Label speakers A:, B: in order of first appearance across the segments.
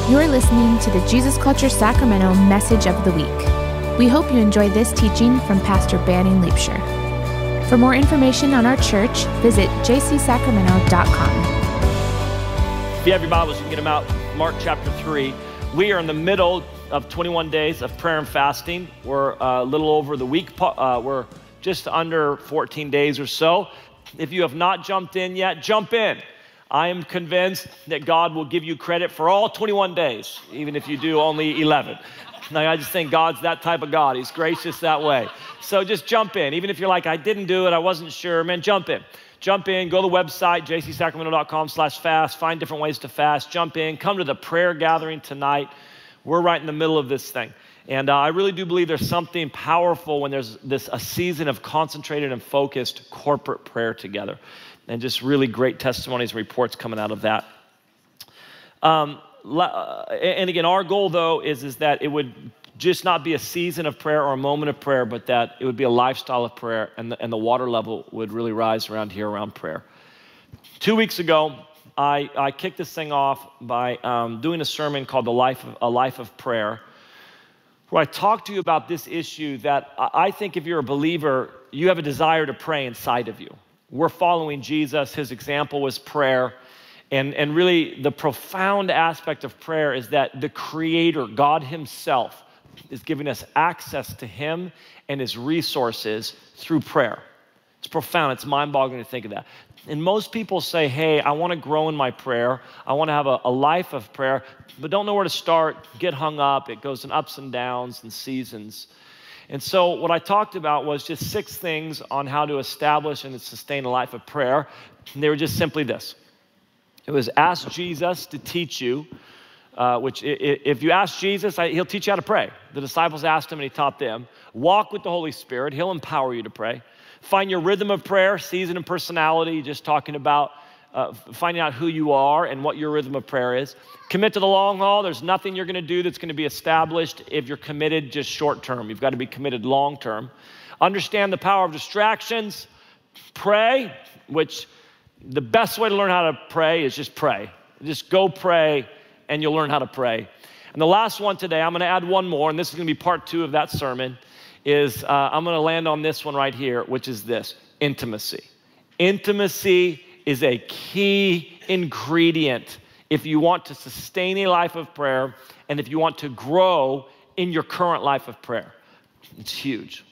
A: You're listening to the Jesus Culture Sacramento Message of the Week. We hope you enjoy this teaching from Pastor Banning Liebscher. For more information on our church, visit jcsacramento.com.
B: If you have your Bibles, you can get them out. Mark chapter 3. We are in the middle of 21 days of prayer and fasting. We're a little over the week. We're just under 14 days or so. If you have not jumped in yet, jump in. I am convinced that God will give you credit for all 21 days, even if you do only 11. I just think God's that type of God. He's gracious that way. So just jump in. Even if you're like, I didn't do it, I wasn't sure, man, jump in. Jump in, go to the website, jcsacramento.com/fast, find different ways to fast, jump in, come to the prayer gathering tonight. We're right in the middle of this thing. And I really do believe there's something powerful when there's a season of concentrated and focused corporate prayer together. And just really great testimonies and reports coming out of that. And again, our goal, though, is that it would just not be a season of prayer or a moment of prayer, but that it would be a lifestyle of prayer, and the water level would really rise around here around prayer. 2 weeks ago, I kicked this thing off by doing a sermon called A Life of Prayer, where I talked to you about this issue that I think if you're a believer, you have a desire to pray inside of you. We're following Jesus. His example was prayer. And really, the profound aspect of prayer is that the Creator, God Himself, is giving us access to Him and His resources through prayer. It's profound. It's mind-boggling to think of that. And most people say, hey, I want to grow in my prayer. I want to have a life of prayer, but don't know where to start, get hung up. It goes in ups and downs and seasons. And so what I talked about was just 6 things on how to establish and sustain a life of prayer. And they were just simply this. It was ask Jesus to teach you, which if you ask Jesus, He'll teach you how to pray. The disciples asked Him and He taught them. Walk with the Holy Spirit. He'll empower you to pray. Find your rhythm of prayer, season and personality, just talking about finding out who you are and what your rhythm of prayer is. Commit to the long haul. There's nothing you're going to do that's going to be established if you're committed just short term. You've got to be committed long term. Understand the power of distractions. Pray, which the best way to learn how to pray is just pray. Just go pray and you'll learn how to pray. And the last one today, I'm going to add one more, and this is going to be part 2 of that sermon, is I'm going to land on this one right here, which is this: intimacy. Intimacy is a key ingredient if you want to sustain a life of prayer and if you want to grow in your current life of prayer. It's huge.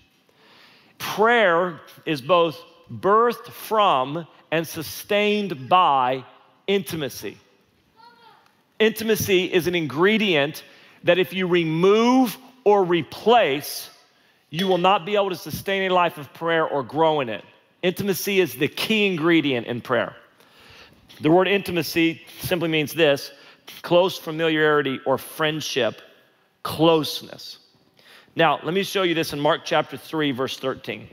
B: Prayer is both birthed from and sustained by intimacy. Intimacy is an ingredient that if you remove or replace, you will not be able to sustain a life of prayer or grow in it. Intimacy is the key ingredient in prayer. The word intimacy simply means this: close familiarity or friendship, closeness. Now, let me show you this in Mark chapter 3, verse 13.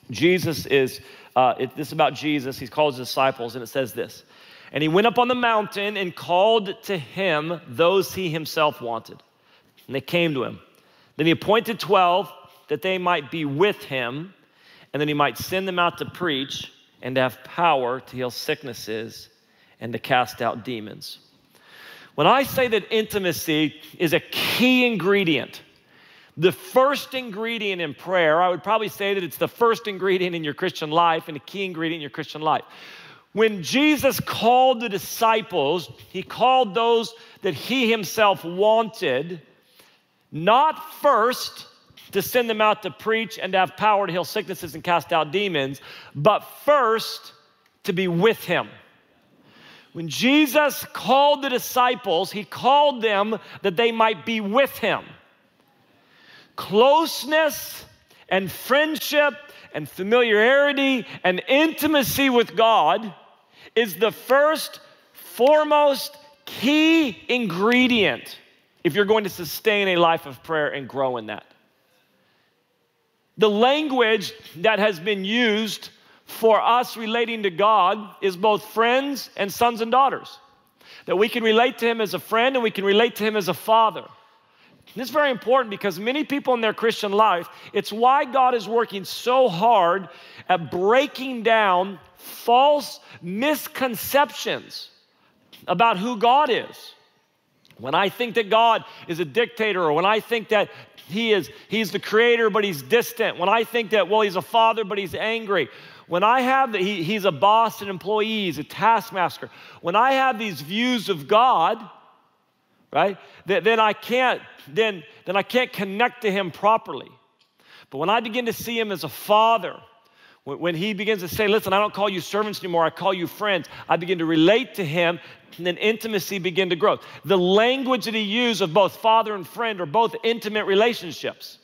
B: This is about Jesus. He calls his disciples, and it says this: and He went up on the mountain and called to Him those He Himself wanted. And they came to Him. Then He appointed 12 that they might be with Him, and then He might send them out to preach and to have power to heal sicknesses and to cast out demons. When I say that intimacy is a key ingredient, the first ingredient in prayer, I would probably say that it's the first ingredient in your Christian life and a key ingredient in your Christian life. When Jesus called the disciples, He called those that He Himself wanted, not first to send them out to preach and to have power to heal sicknesses and cast out demons, but first to be with Him. When Jesus called the disciples, He called them that they might be with Him. Closeness and friendship and familiarity and intimacy with God is the first, foremost, key ingredient if you're going to sustain a life of prayer and grow in that. The language that has been used for us relating to God is both friends and sons and daughters. That we can relate to Him as a friend and we can relate to Him as a father. This is very important because many people in their Christian life, it's why God is working so hard at breaking down false misconceptions about who God is. When I think that God is a dictator, or when I think that he's the creator, but he's distant. When I think that, well, he's a father, but he's angry. When I have that he's a boss and employee, he's a taskmaster. When I have these views of God, right, then I can't connect to him properly. But when I begin to see him as a father, when he begins to say, listen, I don't call you servants anymore, I call you friends, I begin to relate to him, and then intimacy begin to grow. The language that he used of both father and friend are both intimate relationships.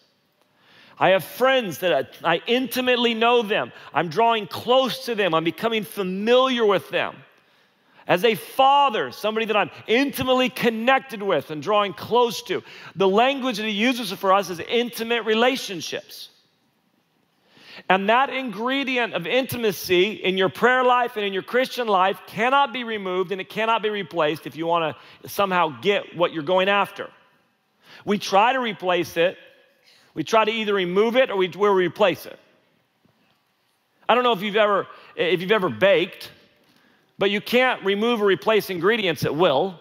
B: I have friends that I intimately know them. I'm drawing close to them. I'm becoming familiar with them. As a father, somebody that I'm intimately connected with and drawing close to. The language that he uses for us is intimate relationships. And that ingredient of intimacy in your prayer life and in your Christian life cannot be removed and it cannot be replaced if you want to somehow get what you're going after. We try to replace it. We try to either remove it or we'll replace it. I don't know if you've ever baked, but you can't remove or replace ingredients at will.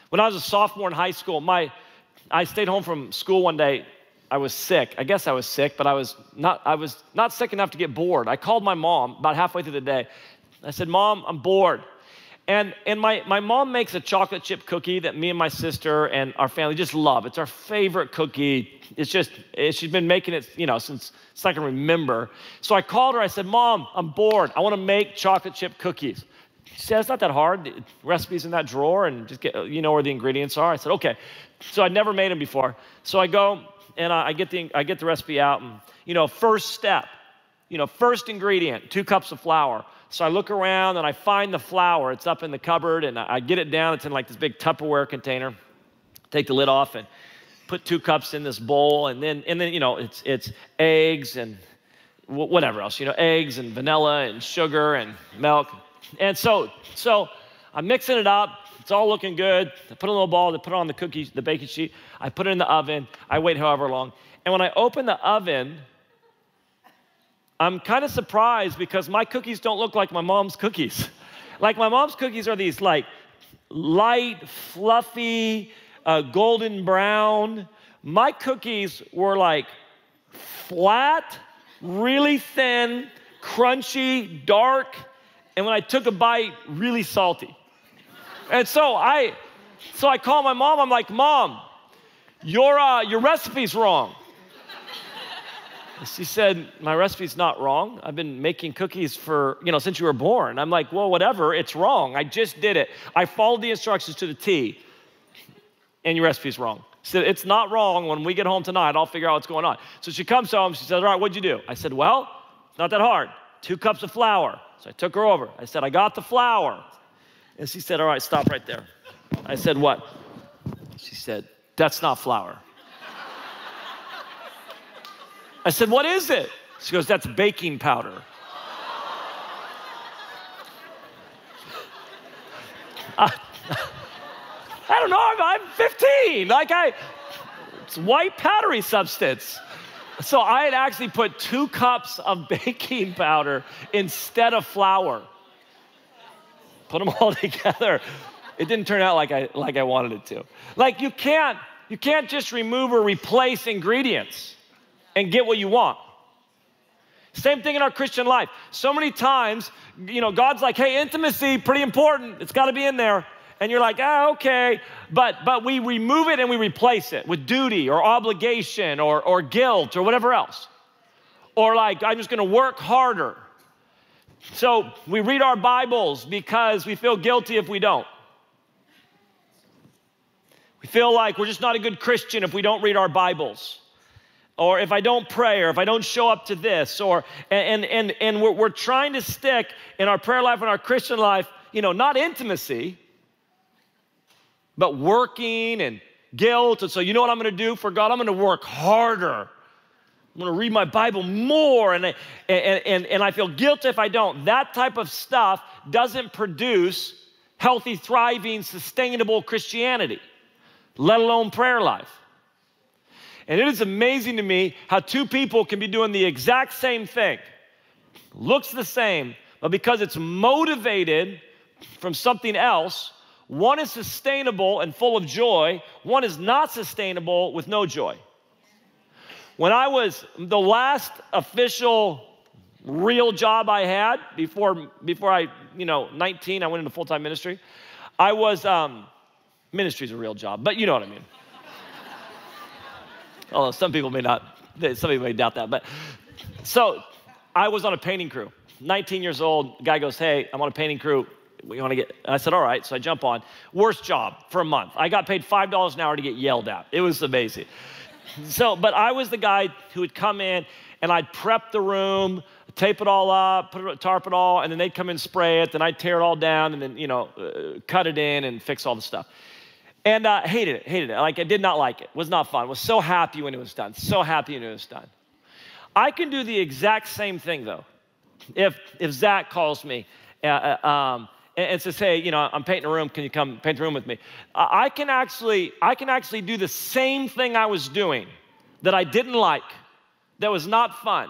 B: When I was a sophomore in high school, I stayed home from school one day. I was sick. I guess I was sick, but I was not sick enough to get bored. I called my mom about halfway through the day. I said, Mom, I'm bored. And my mom makes a chocolate chip cookie that me and my sister and our family just love. It's our favorite cookie. She's been making it, since I can remember. So I called her. I said, Mom, I'm bored. I want to make chocolate chip cookies. She said, it's not that hard. The recipe's in that drawer and just get, where the ingredients are. I said, okay. So I'd never made them before. So I go and I get the recipe out and, first step, first ingredient, 2 cups of flour. So I look around and I find the flour. It's up in the cupboard and I get it down. It's in like this big Tupperware container. Take the lid off and put 2 cups in this bowl. And then it's eggs and whatever else, eggs and vanilla and sugar and milk. And so I'm mixing it up. It's all looking good. I put a little ball, I put it on the baking sheet. I put it in the oven. I wait however long. And when I open the oven, I'm kind of surprised because my cookies don't look like my mom's cookies. Like my mom's cookies are these like light, fluffy, golden brown. My cookies were like flat, really thin, crunchy, dark, and when I took a bite, really salty. And so I call my mom. I'm like, Mom, your recipe's wrong. She said, my recipe's not wrong. I've been making cookies for, since you were born. I'm like, well, whatever, it's wrong. I just did it. I followed the instructions to the T, and your recipe's wrong. She said, it's not wrong. When we get home tonight, I'll figure out what's going on. So she comes home. She says, all right, what'd you do? I said, well, it's not that hard. 2 cups of flour. So I took her over. I said, I got the flour. And she said, all right, stop right there. I said, what? She said, that's not flour. I said, what is it? She goes, that's baking powder. I don't know, I'm 15. It's white powdery substance. So I had actually put 2 cups of baking powder instead of flour. Put them all together. It didn't turn out like I wanted it to. Like you can't just remove or replace ingredients and get what you want. Same thing in our Christian life. So many times, God's like, hey, intimacy, pretty important. It's got to be in there. And you're like, okay. But we remove it and we replace it with duty or obligation or guilt or whatever else. Or like, I'm just going to work harder. So we read our Bibles because we feel guilty if we don't. We feel like we're just not a good Christian if we don't read our Bibles. Or if I don't pray, or if I don't show up to this, and we're trying to stick in our prayer life and our Christian life, not intimacy, but working and guilt. And so you know what I'm going to do for God? I'm going to work harder. I'm going to read my Bible more, and I feel guilty if I don't. That type of stuff doesn't produce healthy, thriving, sustainable Christianity, let alone prayer life. And it is amazing to me how 2 people can be doing the exact same thing, looks the same, but because it's motivated from something else, One is sustainable and full of joy. One is not sustainable with no joy. When I was the last official real job I had before I, 19, I went into full-time ministry. I was, ministry's a real job, but you know what I mean. Although some people may doubt that, but so I was on a painting crew. 19 years old, guy goes, hey, I'm on a painting crew. We want to get, and I said, all right, so I jump on. Worst job for a month. I got paid $5 an hour to get yelled at. It was amazing. But I was the guy who would come in and I'd prep the room, tape it all up, tarp it all, and then they'd come in and spray it, then I'd tear it all down and then, cut it in and fix all the stuff. And hated it. Like, I did not like it. Was not fun. Was so happy when it was done. I can do the exact same thing, though. If Zach calls me and says, hey, I'm painting a room, can you come paint the room with me? I can actually do the same thing I was doing that I didn't like, that was not fun,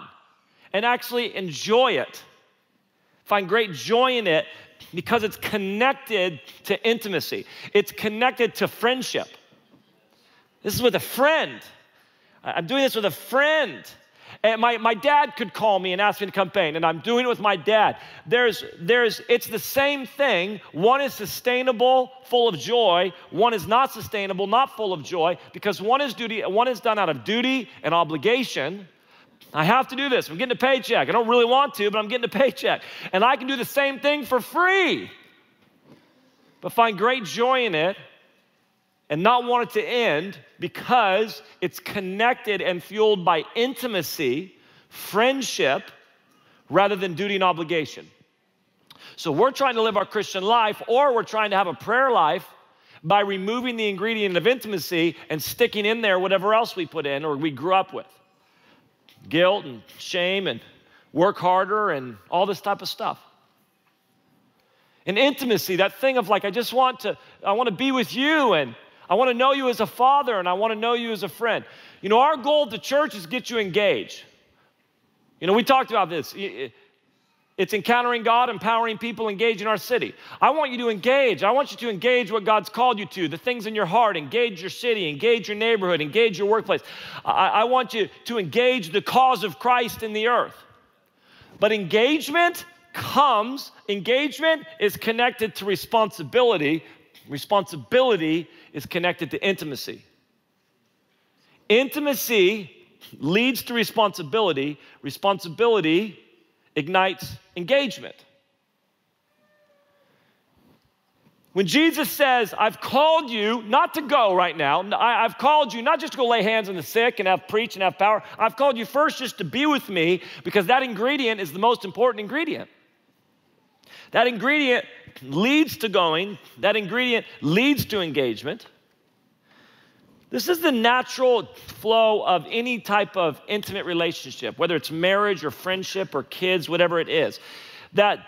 B: and actually enjoy it. Find great joy in it because it's connected to intimacy. It's connected to friendship. This is with a friend. I'm doing this with a friend. And my dad could call me and ask me to come paint, and I'm doing it with my dad. It's the same thing. One is sustainable, full of joy. One is not sustainable, not full of joy, because one is done out of duty and obligation. I have to do this. I'm getting a paycheck. I don't really want to, but I'm getting a paycheck. And I can do the same thing for free, but find great joy in it and not want it to end because it's connected and fueled by intimacy, friendship, rather than duty and obligation. So we're trying to live our Christian life, or we're trying to have a prayer life by removing the ingredient of intimacy and sticking in there whatever else we put in or we grew up with. Guilt and shame and work harder and all this type of stuff. And intimacy, that thing of like, I want to be with you, and I want to know you as a father, and I want to know you as a friend. Our goal at the church is get you engaged. We talked about this. It's encountering God, empowering people, engaging our city. I want you to engage. I want you to engage what God's called you to, the things in your heart. Engage your city, engage your neighborhood, engage your workplace. I want you to engage the cause of Christ in the earth. But engagement is connected to responsibility. Responsibility is connected to intimacy. Intimacy leads to responsibility. Responsibility ignites engagement. When Jesus says, I've called you not to go right now. I've called you not just to go lay hands on the sick and preach and have power. I've called you first just to be with me, because that ingredient is the most important ingredient. That ingredient leads to going. That ingredient leads to engagement. This is the natural flow of any type of intimate relationship, whether it's marriage or friendship or kids, whatever it is. That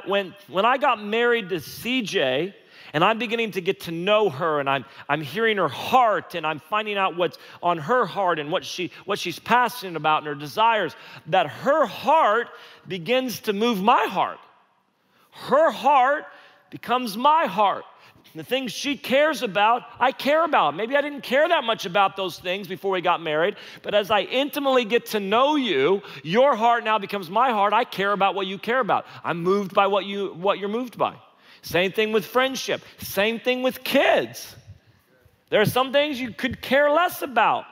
B: when I got married to CJ, and I'm beginning to get to know her, and I'm hearing her heart, and I'm finding out what's on her heart and what she's passionate about and her desires, that her heart begins to move my heart. Her heart becomes my heart. The things she cares about, I care about. Maybe I didn't care that much about those things before we got married, but as I intimately get to know you, your heart now becomes my heart. I care about what you care about. I'm moved by what you're moved by. Same thing with friendship. Same thing with kids. There are some things you could care less about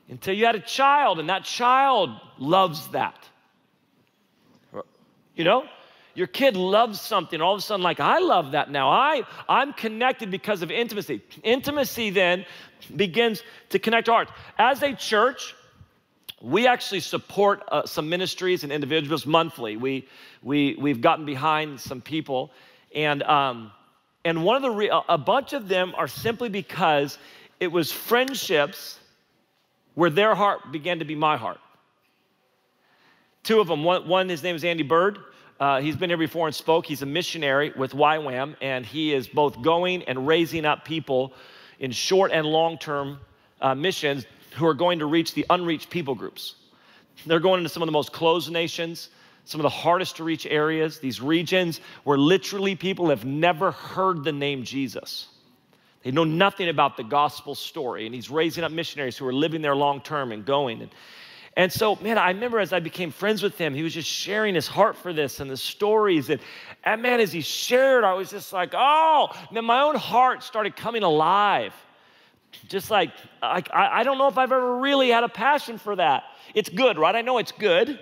B: until you had a child, and that child loves that. Your kid loves something. All of a sudden, like, I love that now. I'm connected because of intimacy. Intimacy then begins to connect our hearts. As a church, we actually support some ministries and individuals monthly. We've gotten behind some people, and one of a bunch of them are simply because it was friendships where their heart began to be my heart. Two of them. One, his name is Andy Bird. He's been here before and spoke. He's a missionary with YWAM, and he is both going and raising up people in short and long-term missions who are going to reach the unreached people groups. They're going into some of the most closed nations, some of the hardest to reach areas, these regions where literally people have never heard the name Jesus. They know nothing about the gospel story, and he's raising up missionaries who are living there long term and going. And so, man, I remember as I became friends with him, he was just sharing his heart for this and the stories. And man, as he shared, I was just like, oh, man, my own heart started coming alive. Just like, I don't know if I've ever really had a passion for that. It's good, right? I know it's good.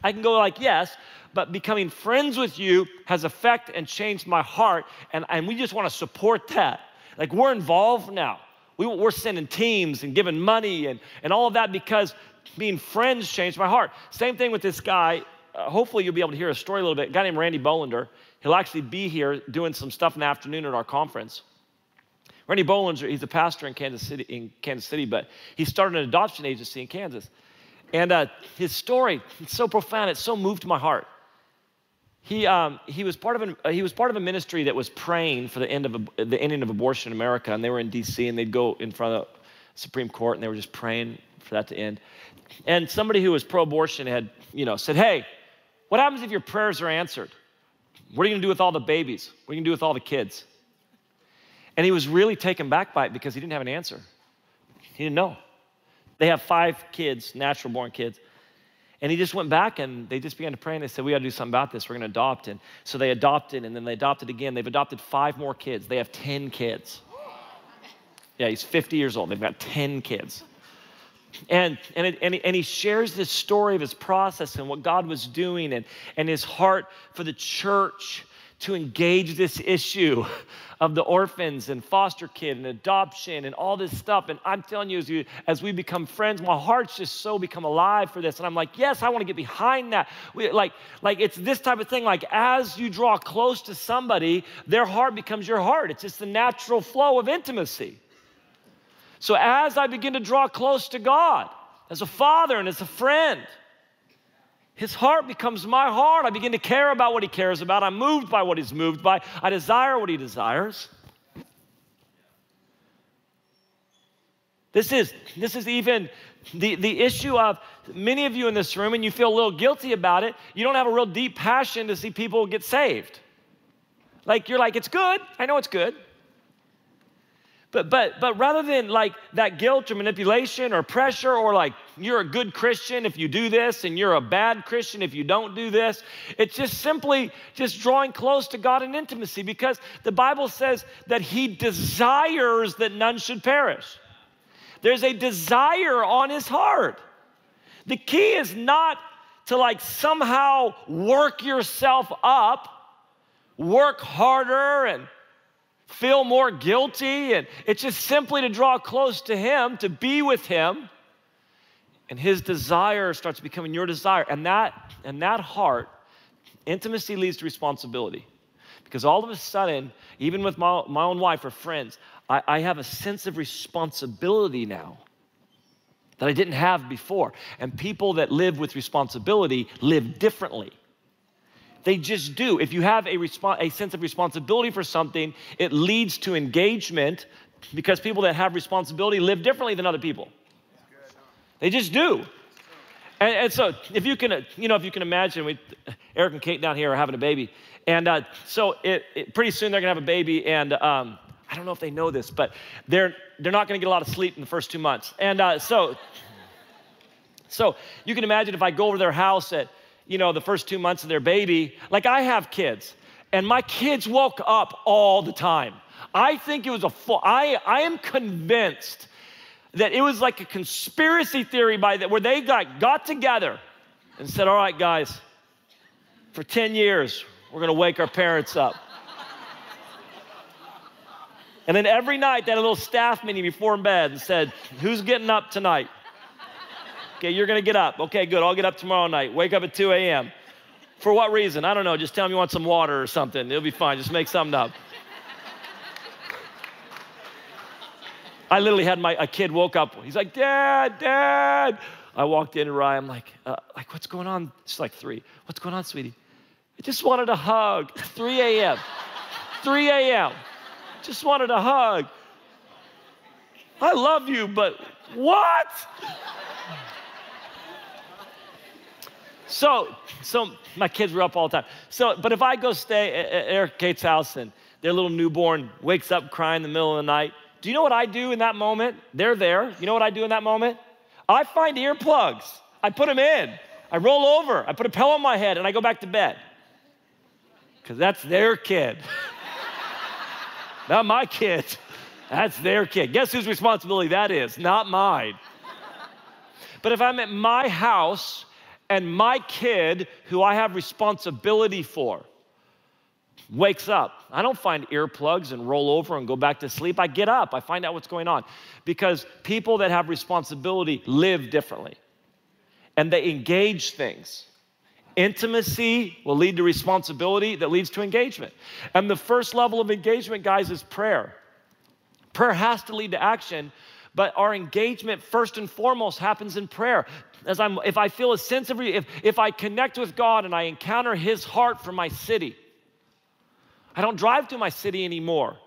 B: I can go like, yes, but becoming friends with you has affected and changed my heart, and we just want to support that. Like, we're involved now. We're sending teams and giving money and all of that because being friends changed my heart. Same thing with this guy. Hopefully you'll be able to hear his story a little bit. A guy named Randy Bollinger. He'll actually be here doing some stuff in the afternoon at our conference. Randy Bollinger, he's a pastor in Kansas City, but he started an adoption agency in Kansas. And his story, it's so profound, it so moved my heart. He was part of a ministry that was praying for the ending of abortion in America, and they were in D.C. and they'd go in front of the Supreme Court and they were just praying for that to end. And somebody who was pro-abortion had, said, "Hey, what happens if your prayers are answered? What are you gonna do with all the babies? What are you gonna do with all the kids?" And he was really taken back by it because he didn't have an answer. He didn't know. They have 5 kids, natural-born kids. And he just went back and they just began to pray and they said, "We got to do something about this. We're going to adopt." And so they adopted and then they adopted again. They've adopted 5 more kids. They have 10 kids. Yeah, he's 50 years old. They've got 10 kids. And he shares this story of his process and what God was doing and his heart for the church to engage this issue of the orphans and foster kid and adoption and all this stuff. And I'm telling you, as we become friends, my heart's just so become alive for this. And I'm like, yes, I want to get behind that. Like it's this type of thing. Like, as you draw close to somebody, their heart becomes your heart. It's just the natural flow of intimacy. So as I begin to draw close to God, as a father and as a friend, his heart becomes my heart. I begin to care about what he cares about. I'm moved by what he's moved by. I desire what he desires. This is even the issue of many of you in this room, and you feel a little guilty about it. You don't have a real deep passion to see people get saved. Like, you're like, it's good. I know it's good. But rather than like that guilt or manipulation or pressure or like you're a good Christian if you do this and you're a bad Christian if you don't do this, it's just simply just drawing close to God in intimacy, because the Bible says that he desires that none should perish. There's a desire on his heart. The key is not to like somehow work yourself up, work harder and feel more guilty, and it's just simply to draw close to him, to be with him, and his desire starts becoming your desire. And that heart, intimacy leads to responsibility, because all of a sudden, even with my own wife or friends, I have a sense of responsibility now that I didn't have before. And people that live with responsibility live differently. They just do. If you have a sense of responsibility for something, it leads to engagement, because people that have responsibility live differently than other people. They just do. And so if you can imagine, Eric and Kate down here are having a baby. And so pretty soon they're going to have a baby. And I don't know if they know this, but they're not going to get a lot of sleep in the first 2 months. And so you can imagine if I go over to their house at the first 2 months of their baby, like I have kids, and my kids woke up all the time. I think it was I am convinced that it was like a conspiracy theory where they got together and said, "All right, guys, for 10 years, we're gonna wake our parents up." And then every night they had a little staff meeting before bed and said, "Who's getting up tonight? Okay, you're gonna get up. Okay, good, I'll get up tomorrow night. Wake up at 2 a.m. For what reason? I don't know, just tell me you want some water or something. It'll be fine, just make something up." I literally had a kid woke up. He's like, Dad. I walked in and I'm like, what's going on? She's like, 3. What's going on, sweetie? I just wanted a hug. 3 a.m. 3 a.m. Just wanted a hug. I love you, but what? So my kids were up all the time. But if I go stay at Eric Kate's house and their little newborn wakes up crying in the middle of the night, do you know what I do in that moment? They're there. You know what I do in that moment? I find earplugs. I put them in. I roll over. I put a pillow on my head, and I go back to bed. Because that's their kid. Not my kid. That's their kid. Guess whose responsibility that is? Not mine. But if I'm at my house and my kid, who I have responsibility for, wakes up, I don't find earplugs and roll over and go back to sleep. I get up. I find out what's going on. Because people that have responsibility live differently. And they engage things. Intimacy will lead to responsibility that leads to engagement. And the first level of engagement, guys, is prayer. Prayer has to lead to action, but our engagement first and foremost happens in prayer. If I feel a sense of, if I connect with God and I encounter His heart for my city, I don't drive to my city anymore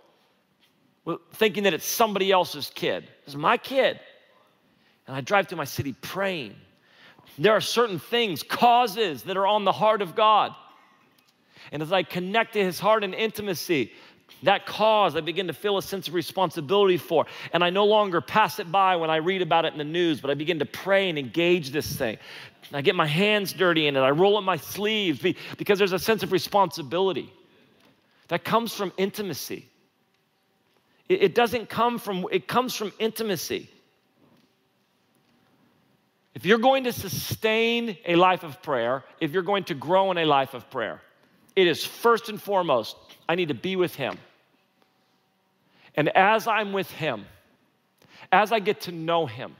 B: thinking that it's somebody else's kid. This is my kid. And I drive to my city praying. There are certain things, causes that are on the heart of God. And as I connect to His heart in intimacy, that cause I begin to feel a sense of responsibility for. And I no longer pass it by when I read about it in the news, but I begin to pray and engage this thing. I get my hands dirty in it. I roll up my sleeves because there's a sense of responsibility that comes from intimacy. It comes from intimacy. If you're going to sustain a life of prayer, if you're going to grow in a life of prayer, it is first and foremost, I need to be with Him. And as I'm with Him, as I get to know Him,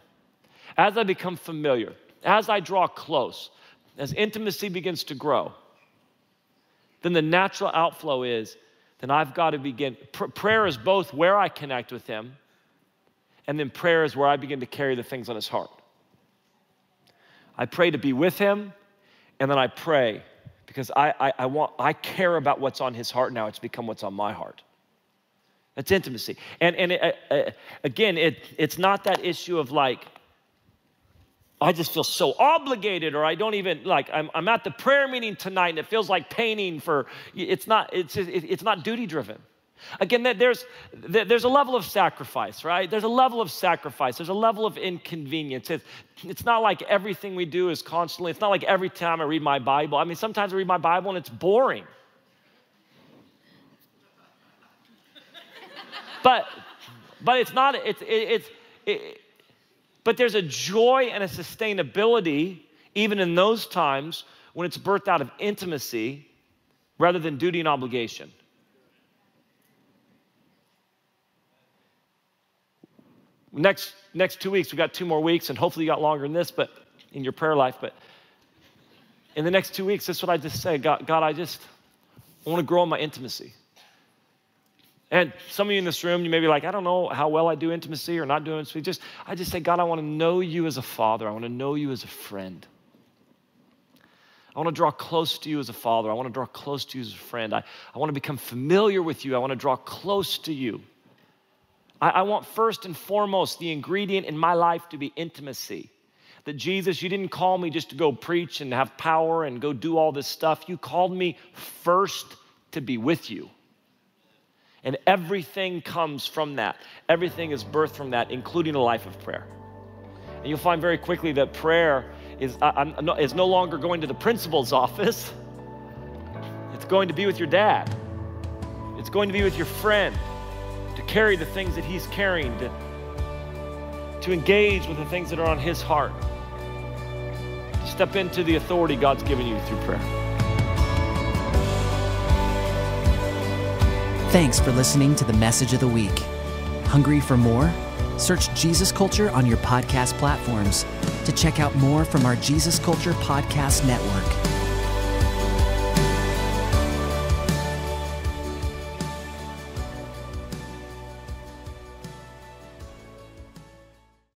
B: as I become familiar, as I draw close, as intimacy begins to grow, then the natural outflow is, then I've got to begin. Prayer is both where I connect with Him, and then prayer is where I begin to carry the things on His heart. I pray to be with Him, and then I pray because I care about what's on His heart now. It's become what's on my heart. That's intimacy. And again, it's not that issue of like, I just feel so obligated, or I don't even, like, I'm at the prayer meeting tonight and it feels like painting for, it's not duty driven. Again, there's a level of sacrifice, right? There's a level of sacrifice. There's a level of inconvenience. It's not like everything we do is constantly, it's not like every time I read my Bible. I mean, sometimes I read my Bible and it's boring. But it's not, but there's a joy and a sustainability even in those times when it's birthed out of intimacy rather than duty and obligation. Next 2 weeks, we got 2 more weeks, and hopefully you got longer than this, but in your prayer life. But in the next 2 weeks, this is what I just say. God, I want to grow in my intimacy. And some of you in this room, you may be like, I don't know how well I do intimacy or not do intimacy. I just say, God, I want to know you as a father. I want to know you as a friend. I want to draw close to you as a father. I want to draw close to you as a friend. I want to become familiar with you. I want to draw close to you. I want first and foremost the ingredient in my life to be intimacy. That Jesus, you didn't call me just to go preach and have power and go do all this stuff. You called me first to be with you. And everything comes from that. Everything is birthed from that, including a life of prayer. And you'll find very quickly that prayer is no longer going to the principal's office. It's going to be with your dad. It's going to be with your friend, to carry the things that he's carrying, to engage with the things that are on his heart, to step into the authority God's given you through prayer.
C: Thanks for listening to the Message of the Week. Hungry for more? Search Jesus Culture on your podcast platforms to check out more from our Jesus Culture Podcast Network.